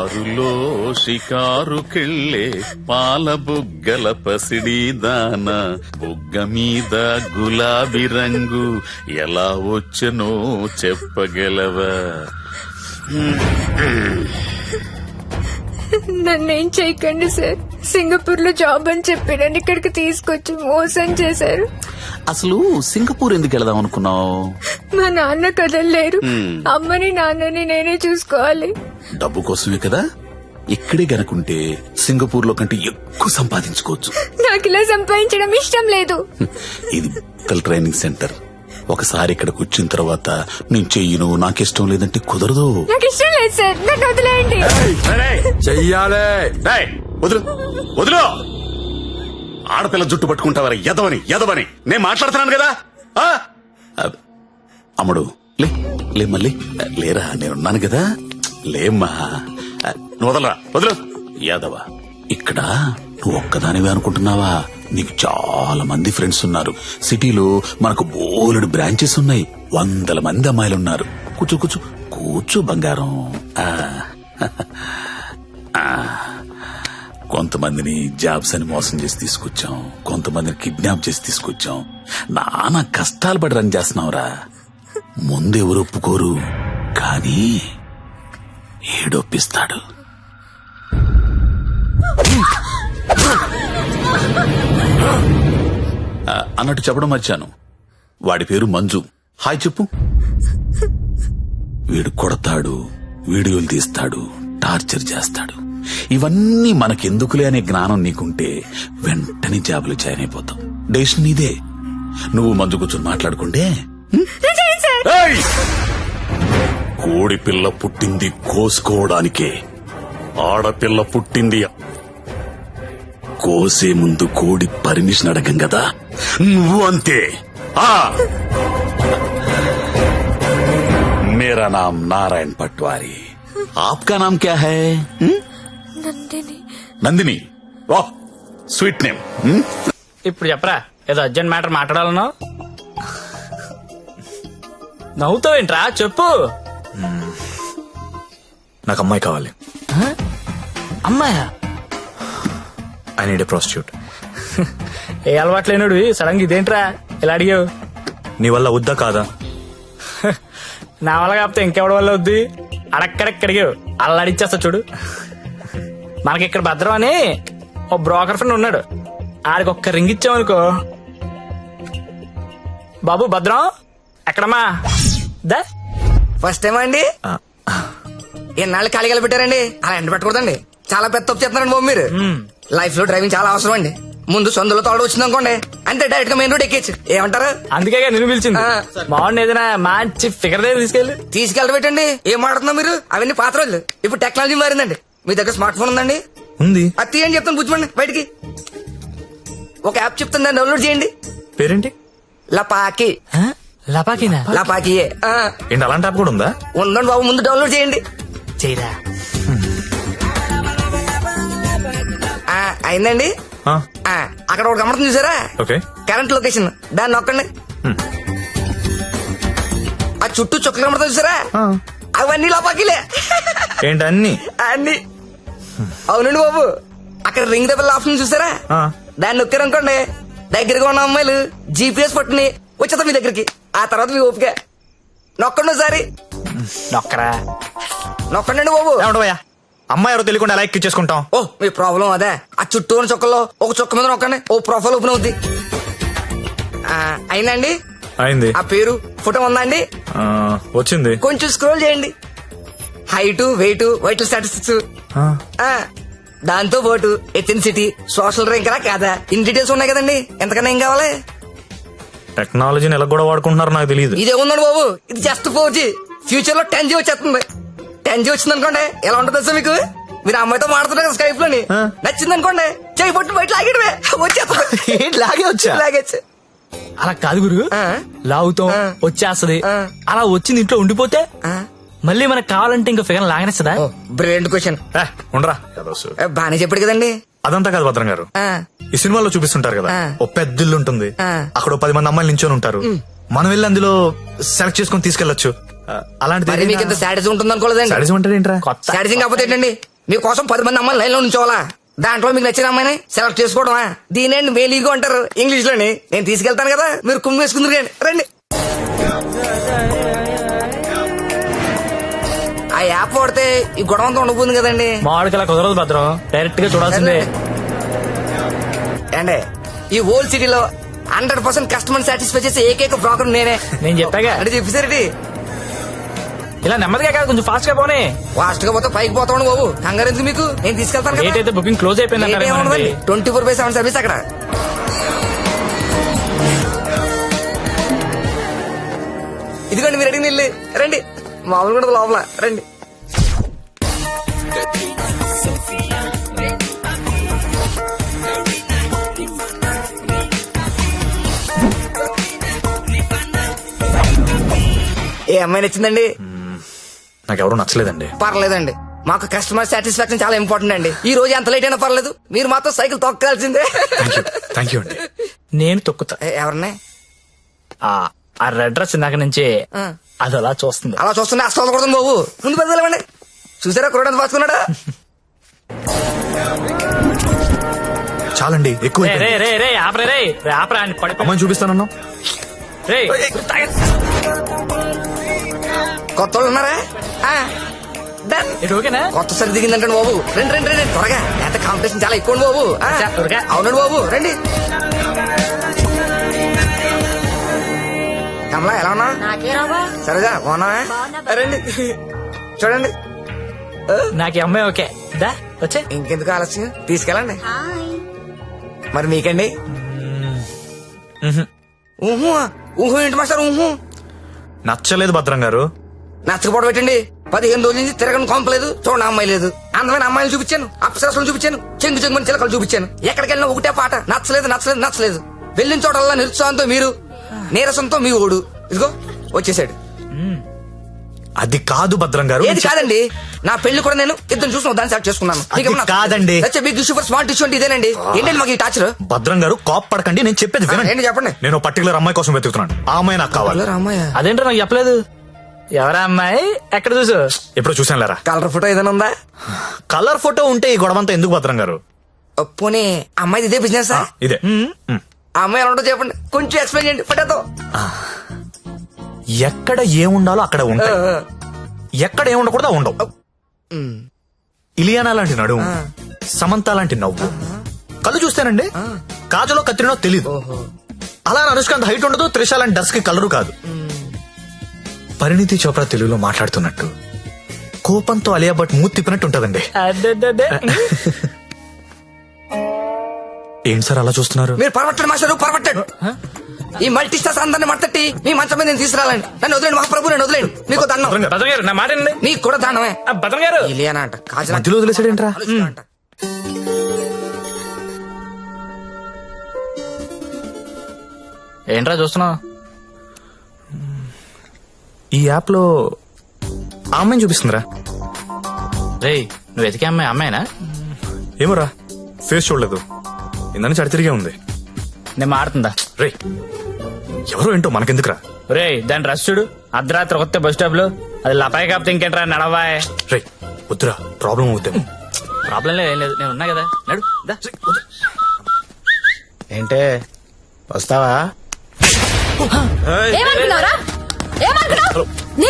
కారులో షికారుకెళ్ళే పాల బుగ్గల పసిడి దాన బుగ్గ మీద గులాబీ రంగు ఎలా వచ్చనో చెప్పగలవా? నన్నేం చేయకండి సార్. సింగపూర్ లో జాబ్ అని చెప్పి నన్ను ఇక్కడికి తీసుకొచ్చి మోసం చేశారు. అసలు సింగపూర్ ఎందుకు వెళదాం అనుకున్నావు? మా నాన్న కదలలేరు. అమ్మని నాన్నని నేనే చూసుకోవాలి. డబ్బు కోసమే కదా. ఇక్కడే గనుకుంటే సింగపూర్ లో కంటే ఎక్కువ సంపాదించుకోవచ్చు. నాకు ఇలా సంపాదించడం ఇష్టం లేదు. ఇది ట్రైనింగ్ సెంటర్. ఒకసారి ఇక్కడికి వచ్చిన తర్వాత నేను చెయ్యను, నాకిష్టం లేదంటే కుదరదు. నాకు ఇష్టం లేదు సార్, నన్ను వదిలేయండి. చెయ్యాలే. వదులు వదులు. ఆడపిల్ల జుట్టు పట్టుకుంటావరా ఎదవని నేను మాట్లాడుతున్నాను కదా. అమ్ముడు లే మళ్ళీ లేరా, నేనున్నాను కదా. లేమ్మా, వదలరా, వదులు. యాదవ, ఇక్కడ నువ్వు ఒక్కదానివే అనుకుంటున్నావా? నీకు చాలా మంది ఫ్రెండ్స్ ఉన్నారు. సిటీలో మనకు బోలెడు బ్రాంచెస్ ఉన్నాయి. 100 మంది అమ్మాయిలున్నారు. కూర్చో కూర్చో కూర్చో బంగారం. కొంతమందిని జాబ్స్ అని మోసం చేసి తీసుకొచ్చాం, కొంతమందిని కిడ్నాప్ చేసి తీసుకొచ్చాం. నానా కష్టాలు పడి రన్ చేస్తున్నావురా. ముందు ఎవరు ఒప్పుకోరు, కానీ ఏడొప్పిస్తాడు. అన్నట్టు చెప్పడం మర్చాను, వాడి పేరు మంజు. హాయ్ చెప్పు. వీడు కొడతాడు, వీడియోలు తీస్తాడు, టార్చర్ చేస్తాడు. ఇవన్నీ మనకెందుకులే అనే జ్ఞానం నీకుంటే వెంటనే జాబులు జాయిన్ అయిపోతాం. డెసిషన్ నీదే. నువ్వు మంజు కూర్చొని మాట్లాడుకుంటే. కోడి పిల్ల పుట్టింది కోసుకోవడానికే, ఆడపిల్ల పుట్టింది కోసే ముందు కోడి పర్మిషన్ అడగం కదా. నువ్వు అంతే. मेरा नाम नारायण पटवारी, आपका नाम क्या है? నందిని. ఓ స్వీట్ నేమ్. ఇప్పుడు చెప్పరా, ఏదో అర్జెంట్ మ్యాటర్ మాట్లాడాలన్నావు. నవ్వుతావేంట్రా, చెప్పు. నాకు అమ్మాయి కావాలి. అమ్మాయా? I need a prostitute. ఏ అలవాటు లేనుడు సడన్ గా ఇదేంట్రా ఇలా అడిగావు? నీ వల్ల వద్దా కాదా? నా వల్ల కాకపోతే ఇంకెవడి వల్ల వద్ది? అడక్కడెక్కడిగావు, అలా అడిచేస్తా చూడు. మనకి ఇక్కడ భద్రం అని ఓ బ్రోకర్ ఫ్రెండ్ ఉన్నాడు. ఆడికి ఒక్క రింగ్ ఇచ్చామనుకో. బాబు భద్రం ఎక్కడమ్మా? దా ఫస్ట్ టైం అండి. ఎన్నాళ్ళు ఖాళీగా పెట్టారండి, అలా ఎండ పెట్టకూడదండి. చాలా పెద్ద తప్పు చేస్తున్నారండి బాబు మీరు. లైఫ్ లో డ్రైవింగ్ చాలా అవసరం అండి. ముందు సొందులో తోడ వచ్చింది అనుకోండి, అంతే డైరెక్ట్ గా మెయిన్ రోడ్ ఎక్కేచ్చు. ఏమంటారు? అందుకే నేను పిలిచింది. బాగుంది, ఏదైనా మంచి ఫిగర్ దగ్గర తీసుకెళ్ళబెట్టండి. ఏం మాట్లాడుతున్నా మీరు? అవన్నీ పాత రోజులు. ఇప్పుడు టెక్నాలజీ మారిందండి. మీ దగ్గర స్మార్ట్ ఫోన్ ఉందండి? ఉంది. అది తీయండి, చెప్తాను పుచ్చుకోండి బయటికి. ఒక యాప్ చెప్తాను, దాన్ని డౌన్లోడ్ చేయండి. పేరేంటి? లపాకి. లపాకినా? లపాకియే. ఏంటి అలాంటి యాప్ కూడా ఉందా? ఉందండి బాబు, ముందు డౌన్లోడ్ చేయండి. చేయరా. అయిందండి. అక్కడ ఒక గమనం చూసారా? ఓకే. కరెంట్ లొకేషన్, దాన్ని నొక్కండి. ఆ చుట్టూ చుక్కలు కనబడతా చూసారా? అవన్నీ లోపాకిలే. ఏంటి అన్ని? అన్ని. అవునండి బాబు, అక్కడ రింగ్ దెబ్బల ఆప్షన్ చూసారా? దాన్ని నొక్కారనుకోండి, దగ్గరగా ఉన్న అమ్మాయిలు జీపీఎస్ పట్టుని వచ్చేస్తా మీ దగ్గరికి. ఆ తర్వాత మీ ఓపిక. నొక్కండి ఒకసారి. నొక్కరా. నొక్కండి బాబు. ఏమంటావయ్యా, అమ్మాయి ఎవరో తెలియకుండా ఎలా ఎక్కించేసుకుంటాం? ఓ మీ ప్రాబ్లం అదే. ఆ చుట్టూ ఉన్న చుక్కల్లో ఒక చుక్క మీద నొక్కండి, ఓ ప్రొఫైల్ ఓపెన్ అవుద్ది. అయిందండి. అయింది. ఆ పేరు ఫోటో ఉందా అండి? వచ్చింది. కొంచెం స్క్రోల్ చేయండి. హైట్, వెయిట్, వైటల్ స్టాటిస్టిక్స్, దాంతో పాటు ఎథెన్సిటీ, సోషల్ ర్యాంక్ రా కాదా, ఇన్ డీటెయిల్స్ ఉన్నాయి కదండి. ఎంతకన్నా ఏం కావాలి? టెక్నాలజీని ఎలా కూడా వాడుకుంటున్నారు నాకు తెలియదు. ఇదే ఉందండి బాబు, ఇది జస్ట్ 4G. ఫ్యూచర్ లో 10G వచ్చేస్తుంది. 10G వచ్చింది అనుకోండి, ఎలా ఉంటుంది సార్ మీకు? మీరు అమ్మాయితో మాడుతున్నారు కదా స్కైప్ లోని, నచ్చింది అనుకోండి, చేయి పట్టు బయట లాగేయడమే, వచ్చేస్తుంది. లాగేచ్చు. అలా కాదు గురు, లాగుతాం వచ్చేస్తది. అలా వచ్చింది ఇంట్లో ఉండిపోతే మళ్ళీ మనకు కావాలంటే ఇంకా ఫిగర్ లాగనేస్తుందా? Brilliant question. ఉండరా, బానే చెప్పాడు కదండి. అదంతా కాదు భద్రం గారు, ఈ సినిమాలో చూపిస్తుంటారు కదా, ఓ పెద్ద ఇల్లు ఉంటుంది, అక్కడ 10 మంది అమ్మాయిలు నించొని ఉంటారు. మనం వెళ్ళి అందులో సెలెక్ట్ చేసుకుని తీసుకెళ్లొచ్చు. అలాంటిది మీకు ఇంత సాడిజం ఉంటుంది అనుకోలేదండి. సాడిజం అంటే ఏంట్రా? సాడిజం కాకపోతే ఏంటండి, మీకోసం 10 మంది అమ్మాయిలు లైన్లో ఉంచోవాలా? దాంట్లో మీకు నచ్చిన అమ్మాయిని సెలెక్ట్ చేసుకోవడమా? దీనేండి మేలీగో అంటారు ఇంగ్లీష్ లోని. నేను తీసుకెళ్తాను కదా, మీరు కుమ్మి వేసుకుందరు కానీ రండి. ఆ యాప్ వాడితే ఈ గొడవ అంతా ఉండబోతుంది కదండి. మామిడికి అలా కుదరదు భద్రం, డైరెక్ట్ గా చూడాల్సిందే. అండి ఈ ఓల్డ్ సిటీలో 100% కస్టమర్ సాటిస్ఫై చేసే ఏకైక బ్రోకర్ నేనే. నేను చెప్పాగా అంటే చెప్పేసరికి ఇలా నెమ్మదిగా కాదు, కొంచెం ఫాస్ట్ గా పోనీ. ఫాస్ట్ గా పోతే పైకి పోతాను బాబు. కంగారు ఎందుకు మీకు? నేను తీసుకెళ్తాను డేట్ అయితే బుకింగ్ క్లోజ్ అయిపోయింది అంటారు. 24/7 సర్వీస్ అక్కడ. ఇదిగోండి మీరు అడిగిన ఇల్లు. రండి, మామూలు కూడా లోపల రండి. ఏ అమ్మాయి నచ్చిందండి? నాకెవరూ నచ్చలేదండి. పర్లేదండి, మాకు కస్టమర్ సాటిస్ఫాక్షన్ చాలా ఇంపార్టెంట్ అండి. ఈ రోజు ఎంత లేట్ అయినా పర్లేదు, మీరు మాత్రం సైకిల్ తొక్కాల్సిందే. థ్యాంక్ యూ అండి. నేను తొక్కుతా. ఎవరిని? ఆ రెడ్ డ్రెస్ ఇందాక నుంచి అది అలా చూస్తుంది. అలా చూస్తుంటే అస్సలు కొడుతుంది బాబు. ముందు పెద్దలేమండి. చూసారా కురడానికి పాసుకున్నాడా? చాలండి, ఎక్కువ రే రే రే రే ఆపరే రే రే ఆపరా అని పడి అమ్మాయిని చూపిస్తానన్నా. రే కొత్త వాళ్ళు ఉన్నారా? Done. ఇది ఓకేనా? కొత్త సరి దిగిందంటే బాబు. రండి రండి రండి త్వరగా. ఎంత కాంపిటీషన్ చాలా ఎక్కువ బాబు. త్వరగా. అవునండి బాబు, రండి. కమలా ఎలా ఉన్నా? సరేగా బాగున్నా? రండి చూడండి. నాకు ఈ అమ్మాయి ఓకే. దా వచ్చే. ఇంకెందుకు ఆలస్యం, తీసుకెళ్ళండి. మరి మీకండి? ఊహు ఊహు ఏంటి మాస్టర్? ఊహు నచ్చలేదు భద్రం గారు. నచ్చకపోవడం పెట్టండి. 15 రోజుల నుంచి తిరగని కొంపలేదు, చూడండి అమ్మాయి లేదు. అందమైన అమ్మాయిలు చూపించాను, అప్సరసలు చూపించాను, చెంగు చెంగుని చిలకలు చూపించాను. ఎక్కడికి వెళ్ళినా ఒకటే పాట, నచ్చలేదు నచ్చలేదు నచ్చలేదు. వెళ్ళిన చోటల్లా నిరుత్సాహంతో మీరు, నీరసంతో మీ ఓడు. ఇదిగో వచ్చేసాడు. అది కాదు భద్రం గారు. ఏది కాదండి? నా పెళ్లి కూడా నేను ఇద్దరు చూసిన దాన్ని సెలెక్ట్ చేసుకున్నాను. అది కాదండి. Big issue for smart issue అంటే ఇదేనండి. ఏంటండి మాకు ఈ టాచర్? భద్రం గారు కోప్ పడకండి, నేను చెప్పేది వినండి. ఏంటి చెప్పండి. నేను పర్టికులర్ అమ్మాయి కోసం వెతుకుతున్నాను. ఆ అమ్మాయి నాకు కావాలి. అమ్మాయి అదేంటో నాకు చెప్పలేదు. ఎవరా అమ్మాయి? ఎక్కడ చూసు? ఎప్పుడు చూసాను లేరా. కలర్ ఫోటో ఏదైనా ఉందా? కలర్ ఫోటో ఉంటే ఈ గొడవంతా ఎందుకు భద్రం గారు? పోనీ అమ్మాయి ఇదే బిజినెస్? ఇదే. ఆ అమ్మాయి ఎలా ఉంటుందో చెప్పండి, కొంచెం ఎక్స్ప్లెయిన్ చేయండి ఫోటోతో. ఎక్కడ ఏముండాలో అక్కడ ఉంటాయి, ఎక్కడ ఏముండకూడదు ఉండవు. ఇలియానా లాంటి నడుము, సమంత లాంటి నవ్వు, కళ్ళు చూస్తేనండి కాజలో కత్తిరినో తెలీదు. అలా అనుష్కాంత్ హైట్ ఉండదు, త్రిష లాంటి డస్ కి కలరు కాదు. పరిణితి చోప్రా తెలుగులో మాట్లాడుతున్నట్టు, కోపంతో అలియా భట్ మూతి తిప్పినట్టు ఉంటదండి. ఏంటి సార్ అలా చూస్తున్నారు? మీరు పరమట్టండి మాస్టర్, పరమట్టండి. ఈ మల్టీ స్టార్స్ అందరిని మట్టట్టి మీ మంచం మీద నేను తీసుకురాలండి. నన్ను వదిలేండి మహాప్రభు, నన్ను వదిలేండి. మీకు దండం. భద్రం గారు నా మాట వినండి. నీకు కూడా దండమే. భద్రం గారు ఇలియానా అంట, కాజల్ మధ్యలో వదిలేసాడేంట్రా? అంట. ఏంట్రా చూస్తున్నావు? ఈ యాప్ లో ఆ అమ్మాయిని చూపిస్తుందిరా. రే నువ్వు వెతికే అమ్మాయి అమ్మాయినా? ఏమోరా, ఫేస్ చూడలేదు, ఇందని చడి తిరిగే ఉంది. నేను మాడుతుందా? రే ఎవరో ఏంటో మనకెందుకురా. రే దాని డ్రెస్ చూడు, అర్ధరాత్రి కొత్త బస్ స్టాప్ లో. అది లపాయి కాపుతే ఇంకేంట్రా నడవాయ్. రే వద్దురా, ప్రాబ్లం అవుతాము. ప్రాబ్లం లేదు, ఏం లేదు, నేను ఉన్నా కదా. నడు దా. ఏంటే వస్తావా? ఏమనుకున్నారా? ఏమనుకున్నావు?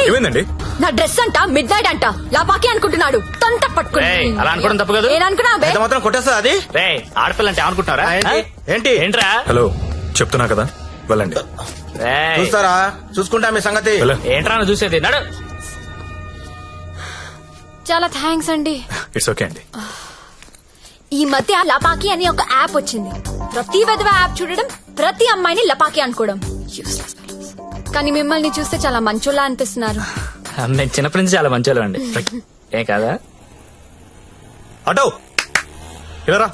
ఏమైందండి? నా డ్రెస్ అంట మిడ్ నైట్ అంట లాపాకి అనుకుంటున్నాడు. తొంత పట్టుకుని రేయ్, అలా అనుకోవడం తప్పు కాదు. నేననుకున్నా బే. ఎంత మాత్రం కొట్టేస్తా అది? రే ఆడపిల్ల అంటే అనుకుంటున్నారా? ఏంటి? ఏంటి? ఏంట్రా? హలో చెప్తున్నా కదా, వెళ్ళండి. రేయ్, చూస్తారా? చూసుకుంటా మీ సంగతి. వెళ్ళ. ఏంట్రా నువ్వు చూసేది? నడు. చాలా థ్యాంక్స్ అండి. ఇట్స్ ఓకే అండి. ఈ మధ్య లపాకి అని ఒక యాప్ వచ్చింది. ప్రతి విధవ యాప్ చూడడం, ప్రతి అమ్మాయిని లపాకి అనుకోవడం. Useless fellows. కానీ మిమ్మల్ని చూస్తే చాలా మంచోళ్ళ అనిపిస్తున్నారు. నేను చిన్నప్పటి నుంచి చాలా మంచి అండి. ఏ కాదా? అటో ఇలా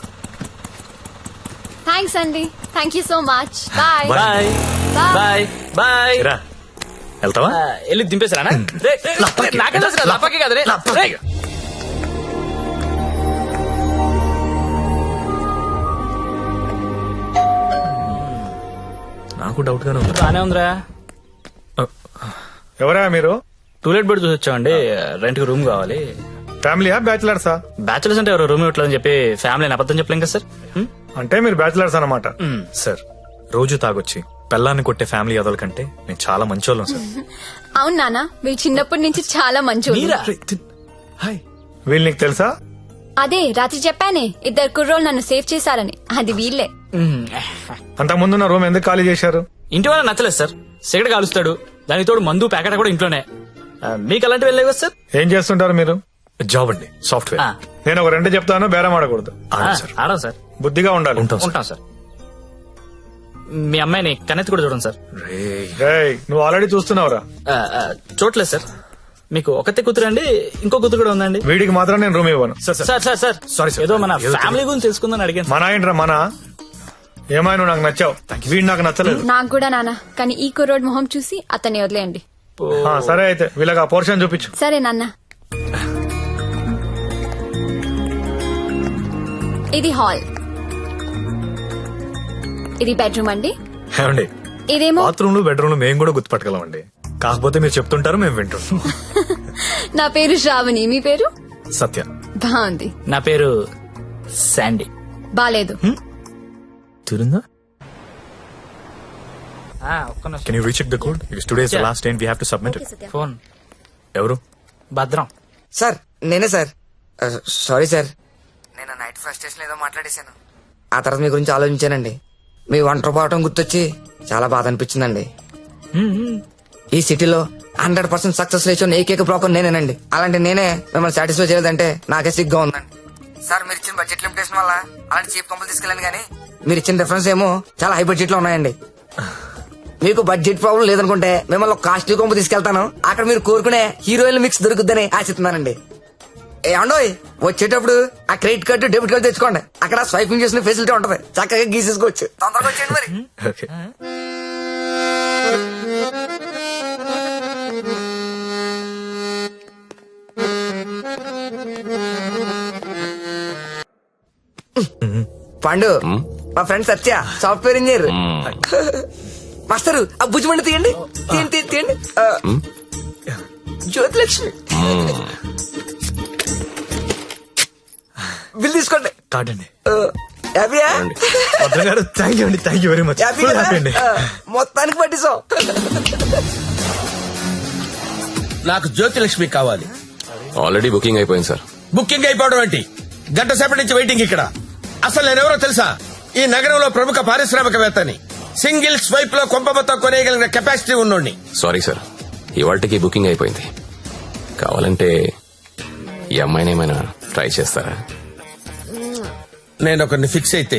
థ్యాంక్స్ అండి. Thank you so much. Bye bye bye bye. రా. వెళ్తావా? వెళ్ళి దింపేసారా? నాకే తెలుసు కదా, లపాకి కదా. రే నాకు డౌట్ గానే ఉంది. బానే ఉందిరా. ఎవరా మీరు? టూలెట్ బెడ్ చూసి వచ్చామండి. రెంట్ కి రూమ్ కావాలి. ఫ్యామిలీయా బ్యాచిలర్సా? బ్యాచులర్స్ అంటే ఎవరు రూమ్ ఇవ్వట్లేదని చెప్పి ఫ్యామిలీ అబద్ధం చెప్పలేం కదా సార్. అంటే మీరు బ్యాచిలర్స్ అన్నమాట. సార్ రోజు తాగొచ్చి పెళ్ళాన్ని కొట్టే ఫ్యామిలీ అదల కంటే నేను చాలా మంచోళ్ళం సార్. అవును నాన్న, మీరు చిన్నప్పటి నుంచి చాలా మంచి. హాయ్. వీళ్ళు నీకు తెలుసా? అదే రాత్రి చెప్పానే, 2 కుర్రోళ్ళు నన్ను సేవ్ చేశారని, అది వీళ్ళే. అంతకు ముందున్న రూమ్ ఎందుకు ఖాళీ చేశారు? ఇంటి వాళ్ళ నచ్చలేదు సార్. సిగరెట్ కాలుస్తాడు, దానికి తోడు మందు ప్యాకెట్ కూడా ఇంట్లోనే. మీకు అలాంటివి వెళ్ళలేవు కదా సార్. ఏం చేస్తుంటారు మీరు? జాబ్ అండి, సాఫ్ట్వేర్. నేను ఒక 2 చెప్తాను, బేరం ఆడకూడదు. సార్ ఆడం సార్. బుద్ధిగా ఉండాలి. ఉంటాం సార్. మీ అమ్మాయిని కన్నెత్తి కూడా చూడండి సార్. రేయ్, నువ్వు ఆల్రెడీ చూస్తున్నావురా. చూడలేదు సార్. మీకు ఒకతే కూతురు అండి, ఇంకో కూతురు కూడా ఉందండి. వీడికి మాత్రం నేను రూమ్ ఇవ్వను. సార్ సారీ సార్, ఏదో మన ఫ్యామిలీ గురించి తెలుసుకుందని అడిగాను. మన ఏంట్రా మన? ఏమైనా నువ్వు నాకు నచ్చావు, వీడు నాకు నచ్చలేదు. నాకు కూడా నాన్న, కానీ ఈ కుర్రోడ్ మొహం చూసి అతన్ని వదిలేయండి. సరే అయితే వీళ్ళకి ఆ పోర్షన్ చూపించు. సరే నాన్న. ఇది హాల్, ఇది బెడ్రూమ్ అండి. ఏమండి, ఇదేమో బాత్రూమ్ లో బెడ్రూమ్ లో మేము కూడా గుర్తుపట్టగలం అండి. కాకపోతే మీరు చెప్తుంటారు, మేము వింటుంటాం. నా పేరు శ్రావణి, మీ పేరు? సత్య. బాగుంది. నా పేరు శాండీ. బాలేదు. తిరుందా? ఒక్క నిమిషం. Can you recheck the code? Today is the last day we have to submit it. Phone. ఎవరు? భద్రం. సార్ నేనే సార్. సారీ సార్, నేను నైట్ ఫ్రస్ట్రేషన్ ఏదో మాట్లాడేశాను. ఆ తర్వాత మీ గురించి ఆలోచించానండి. మీ ఒంటరి పోవటం గుర్తొచ్చి చాలా బాధ అనిపించిందండి. ఈ సిటీలో 100% సక్సెస్ రేషన్ ఏకైక బ్రోకర్ నేనేనండి. అలాంటి నేనే మిమ్మల్ని సాటిస్ఫై చేయలేదంటే నాకే సిగ్గా ఉందండి. సార్ మీరు ఇచ్చిన బడ్జెట్ లిమిటేషన్ వల్ల అలాంటి చీప్ కంపెనీ తీసుకెళ్ళండి, కానీ మీరు ఇచ్చిన రిఫరెన్స్ ఏమో చాలా హై బడ్జెట్ లో ఉన్నాయండి. మీకు బడ్జెట్ ప్రాబ్లం లేదనుకుంటే మిమ్మల్ని కాస్ట్లీ కొంపు తీసుకెళ్తాను. అక్కడ మీరు కోరుకునే హీరోయిన్ మిక్స్ దొరుకుద్దని ఆశిస్తున్నానండి. ఏమండోయ్, వచ్చేటప్పుడు ఆ క్రెడిట్ కార్డు డెబిట్ కార్డు తెచ్చుకోండి. అక్కడ స్వైపింగ్ చేసిన ఫెసిలిటీ ఉంటది, చక్కగా గీసేసుకోవచ్చు. తొందరగా వచ్చేయండి మరి. ఓకే. పండు, మా ఫ్రెండ్ సత్య, సాఫ్ట్వేర్ ఇంజనీర్. మాస్టరు ఆ భుజమండి తీయండి, తీయండి తీయండి. జ్యోతిలక్ష్మి బిల్ తీసుకోండి. కార్డ్ అండి. హ్యాపీయా? భద్రం గారు, థ్యాంక్ యూ అండి, thank you very much. Happy అండి. మొత్తానికి పట్టిస్తాం. నాకు జ్యోతిలక్ష్మి కావాలి. ఆల్రెడీ బుకింగ్ అయిపోయింది సార్. బుకింగ్ అయిపోవడం ఏంటి? గంట సేపటి నుంచి వెయిటింగ్ ఇక్కడ. అసలు నేనెవరో తెలుసా? ఈ నగరంలో ప్రముఖ పారిశ్రామికవేత్తని. సింగిల్ స్వైప్ లో కొంప మొత్తం కొనేయగలిగిన కెపాసిటీ ఉన్నోడిని. సారీ సార్, ఇవాళకి బుకింగ్ అయిపోయింది. కావాలంటే ఈ అమ్మాయిని ఏమైనా ట్రై చేస్తారా? నేను ఒకరిని ఫిక్స్ అయితే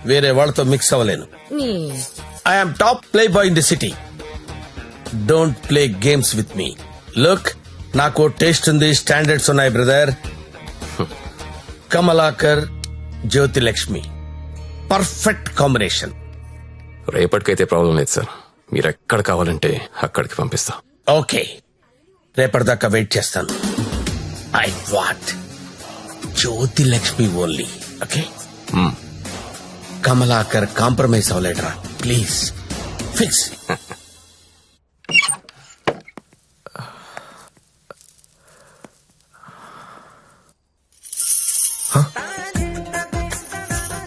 వేరే వాళ్ళతో మిక్స్ అవ్వలేను. I'm top playboy in the city. Don't play games with me. Look, నాకు టేస్ట్ ఉంది, స్టాండర్డ్స్ ఉన్నాయి brother. Kamalakar, Jyothilakshmi, perfect combination. రేపటికైతే ప్రాబ్లం లేదు సార్, మీరు ఎక్కడ కావాలంటే అక్కడికి పంపిస్తా. ఓకే, రేపటిదాకా వెయిట్ చేస్తాను. I want Jyothilakshmi only. Okay, Kamalakar compromise అవ్వలేడరా ప్లీజ్. ఫిక్స్.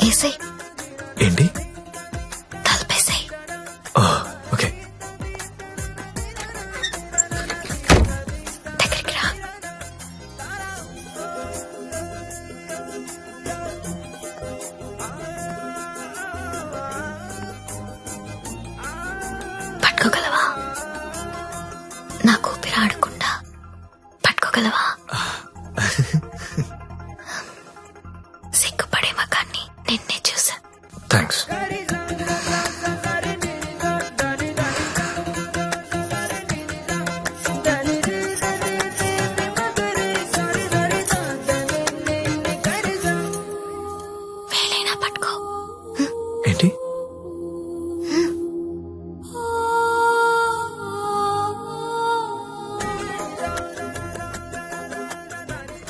ఏసై ఏంటి? తలపేసాయి. ఓకే. దగ్గరికి రా. పట్టుకోగలవా? నాకు ఊపిరి ఆడకుండా పట్టుకోగలవా? సిగ్గుపడే మగాన్ని నిన్నే చూసా. థ్యాంక్స్. వేలైనా పట్టుకో. ఏంటి?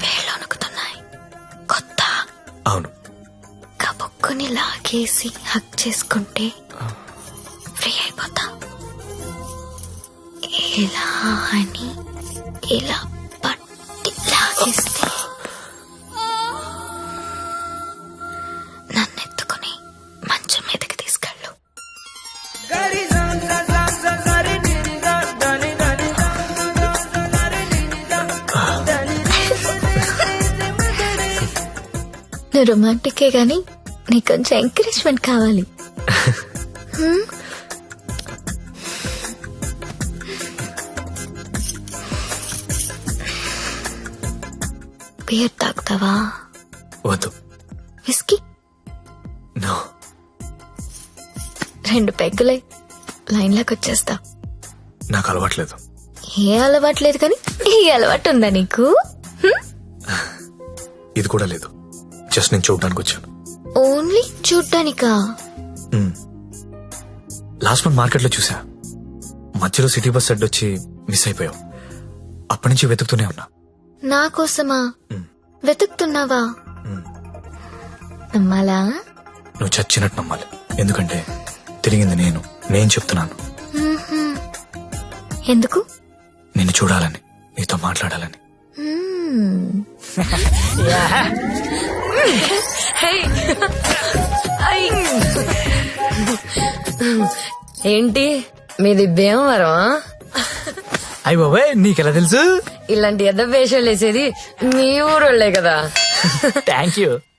వేళ్ళు వణుకుతున్నాయి. కొత్త అవును. కబుక్కుని లాగేసి హక్ చేసుకుంటే ఫ్రీ అయిపోతా. ఇలా అని ఇలా పట్టి లాగేస్తే నువ్వు రొమాంటికే గాని నీకు కొంచెం ఎంకరేజ్మెంట్ కావాలి. బియర్ తాగుతావా? వద్దు. విస్కీ? నో. 2 పెగ్గులై లైన్ లోకి వచ్చేస్తా. నాకు అలవాట్లేదు. ఏ అలవాట్లేదు కానీ ఈ అలవాటు ఉందా నీకు? ఇది కూడా లేదు. జస్ట్ నేను చూడడానికి వచ్చాను. ఓన్లీ చూడ్డానికా? లాస్ట్ మంత్ మార్కెట్ లో చూసా. మధ్యలో సిటీ బస్ అడ్డొచ్చి మిస్ అయిపోయావు. అప్పటి నుంచి వెతుకుతూనే ఉన్నా. నా కోసమా వెతుకుతున్నావా? నమ్మాలా? నువ్వు చచ్చినట్టు నమ్మాలి. ఎందుకంటే తిరిగింది నేను చెప్తున్నాను. ఎందుకు? నిన్ను చూడాలని, నీతో మాట్లాడాలని. ఏంటి మీది భీమవరం? అయ్య బాబాయ్ నీకెలా తెలుసు? ఇలాంటి ఎద్ద వేషాలు వేసేది మీ ఊరోళ్లే కదా. Thank you.